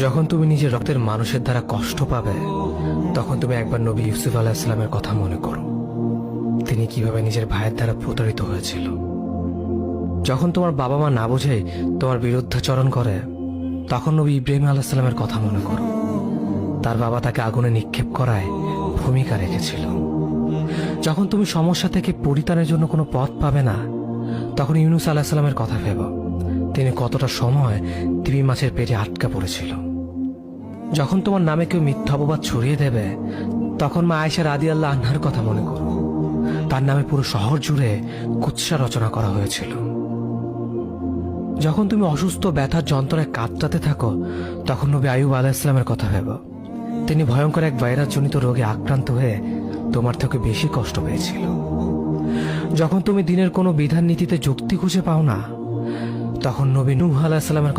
যখন তুমি নিজের রক্তের মানুষের দ্বারা কষ্ট পাবে, তখন তুমি একবার নবী ইউসুফ আলাইহিস সালামের কথা মনে করো। তিনি কিভাবে নিজের ভাইয়ের দ্বারা প্রতারিত হয়েছিল। যখন তোমার বাবা মা না বুঝে তোমার বিরুদ্ধাচরণ করে, তখন নবী ইব্রাহিম আলাইহিস সালামের কথা মনে করো। তার বাবা তাকে আগুনে নিক্ষেপ করায় ভূমিকা রেখেছিল। যখন তুমি সমস্যা থেকে পরিত্রাণের জন্য কোনো পথ পাবে না, তখন ইউনুস আলাইহিস সালামের কথা ভেবো। তিনি কতটা সময় তিমি মাছের পেটে আটকা পড়েছিল। যখন তোমার নামে কেউ মিথ্যা অপবাদ ছড়িয়ে দেবে, তখন মা আয়েশা রাদিয়াল্লাহু আনহার কথা মনে করো। তার নামে পুরো শহর জুড়ে কুৎসা রচনা করা হয়েছিল। যখন তুমি অসুস্থ ব্যথার যন্ত্রণায় কাতরাতে থাকো, তখন নবী আইয়ুব আলাইহিস সালামের কথা ভেবো। তিনি ভয়ঙ্কর এক ভাইরাসজনিত রোগে আক্রান্ত হয়ে তোমার থেকে বেশি কষ্ট পেয়েছিল। যখন তুমি দিনের কোনো বিধান নীতিতে যুক্তি খুঁজে পাও না, তখন নবী নূহ আলাইহিস সালামের